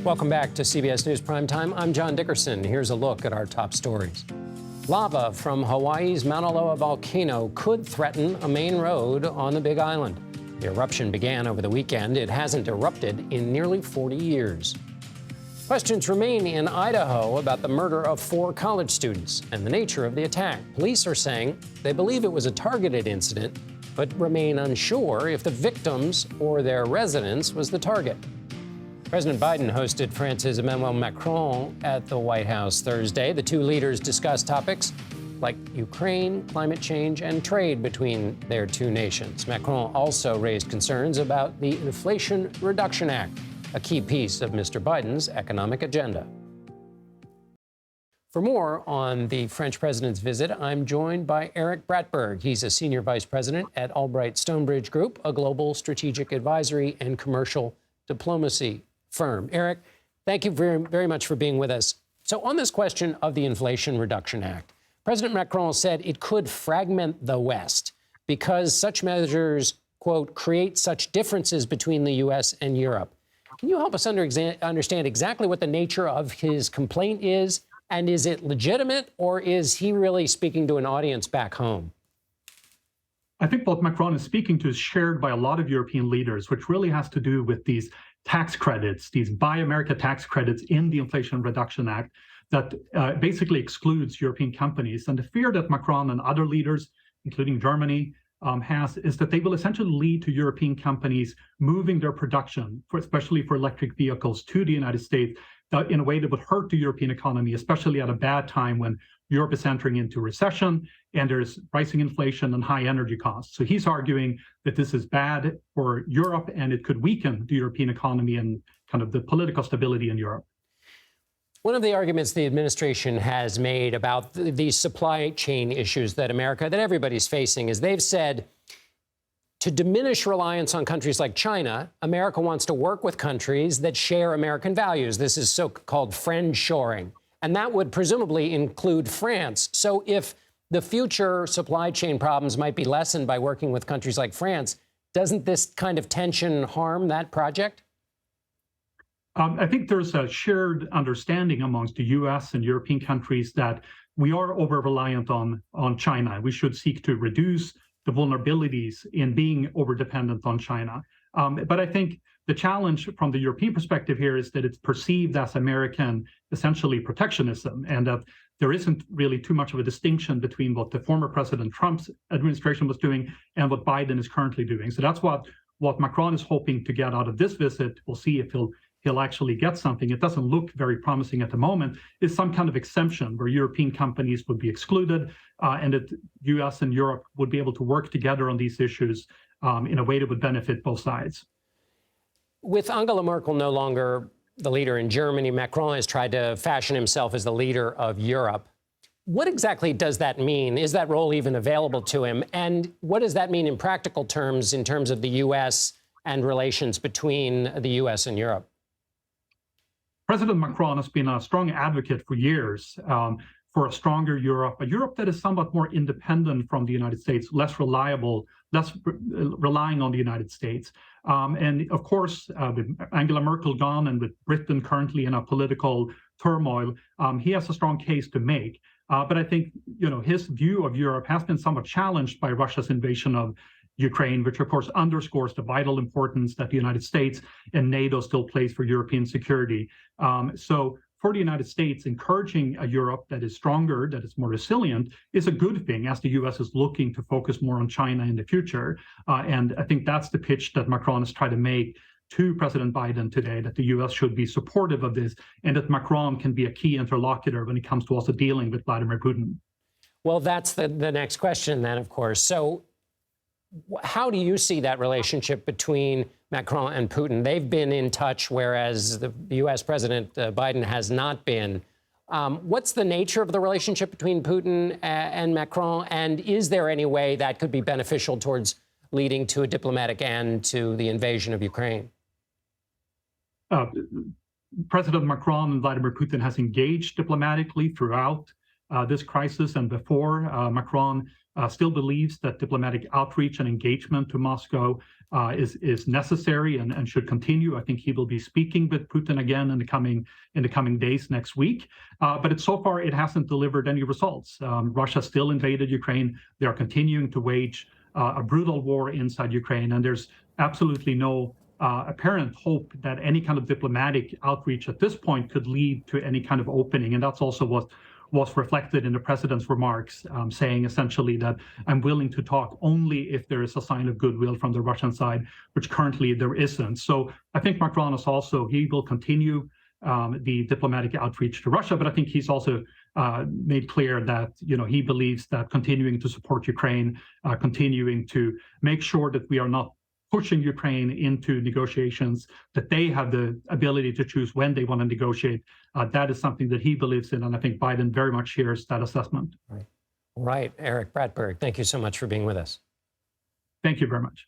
Welcome back to CBS News Primetime. I'm John Dickerson. Here's a look at our top stories. Lava from Hawaii's Mauna Loa volcano could threaten a main road on the Big Island. The eruption began over the weekend. It hasn't erupted in nearly 40 years. Questions remain in Idaho about the murder of 4 college students and the nature of the attack. Police are saying they believe it was a targeted incident, but remain unsure if the victims or their residence was the target. President Biden hosted France's Emmanuel Macron at the White House Thursday. The two leaders discussed topics like Ukraine, climate change, and trade between their two nations. Macron also raised concerns about the Inflation Reduction Act, a key piece of Mr. Biden's economic agenda. For more on the French president's visit, I'm joined by Erik Brattberg. He's a senior vice president at Albright Stonebridge Group, a global strategic advisory and commercial diplomacy firm. Erik, thank you very much for being with us. So on this question of the Inflation Reduction Act, President Macron said it could fragment the West because such measures, quote, create such differences between the U.S. and Europe. Can you help us understand exactly what the nature of his complaint is? And is it legitimate, or is he really speaking to an audience back home? I think what Macron is speaking to is shared by a lot of European leaders, which really has to do with these tax credits, these Buy America tax credits in the Inflation Reduction Act that basically excludes European companies. And the fear that Macron and other leaders, including Germany, has is that they will essentially lead to European companies moving their production, especially for electric vehicles, to the United States in a way that would hurt the European economy, especially at a bad time when Europe is entering into recession and there's rising inflation and high energy costs. So he's arguing that this is bad for Europe and it could weaken the European economy and kind of the political stability in Europe. One of the arguments the administration has made about these supply chain issues that everybody's facing is they've said to diminish reliance on countries like China, America wants to work with countries that share American values. This is so-called friendshoring. And that would presumably include France. So if the future supply chain problems might be lessened by working with countries like France, doesn't this kind of tension harm that project? I think there's a shared understanding amongst the U.S. and European countries that we are over-reliant on China. We should seek to reduce the vulnerabilities in being over-dependent on China. But I think the challenge from the European perspective here is that it's perceived as American, essentially protectionism, and that there isn't really too much of a distinction between what the former President Trump's administration was doing and what Biden is currently doing. So that's what Macron is hoping to get out of this visit. We'll see if he'll actually get something. It doesn't look very promising at the moment. Is some kind of exemption where European companies would be excluded and that U.S. and Europe would be able to work together on these issues in a way that would benefit both sides. With Angela Merkel no longer the leader in Germany, Macron has tried to fashion himself as the leader of Europe. What exactly does that mean? Is that role even available to him? And what does that mean in practical terms in terms of the U.S. and relations between the U.S. and Europe? President Macron has been a strong advocate for years for a stronger Europe, a Europe that is somewhat more independent from the United States, less reliable, less relying on the United States. And of course, with Angela Merkel gone and with Britain currently in a political turmoil, he has a strong case to make. But I think, his view of Europe has been somewhat challenged by Russia's invasion of Ukraine, which of course underscores the vital importance that the United States and NATO still plays for European security. So for the United States, encouraging a Europe that is stronger, that is more resilient, is a good thing as the U.S. is looking to focus more on China in the future. And I think that's the pitch that Macron has tried to make to President Biden today, that the U.S. should be supportive of this and that Macron can be a key interlocutor when it comes to also dealing with Vladimir Putin. Well, that's the next question then, of course. So how do you see that relationship between Macron and Putin? They've been in touch, whereas the U.S. President Biden has not been. What's the nature of the relationship between Putin and Macron? And is there any way that could be beneficial towards leading to a diplomatic end to the invasion of Ukraine? President Macron and Vladimir Putin has engaged diplomatically throughout this crisis and before. Macron still believes that diplomatic outreach and engagement to Moscow is necessary and should continue. I think he will be speaking with Putin again in the coming days next week. But so far it hasn't delivered any results. Russia still invaded Ukraine. They are continuing to wage a brutal war inside Ukraine, and there's absolutely no apparent hope that any kind of diplomatic outreach at this point could lead to any kind of opening. And that's also what was reflected in the president's remarks, saying essentially that I'm willing to talk only if there is a sign of goodwill from the Russian side, which currently there isn't. So I think Macron is also, he will continue the diplomatic outreach to Russia, but I think he's also made clear that, you know, he believes that continuing to support Ukraine, continuing to make sure that we are not pushing Ukraine into negotiations, that they have the ability to choose when they want to negotiate. That is something that he believes in, and I think Biden very much shares that assessment. Right. Erik Brattberg, thank you so much for being with us. Thank you very much.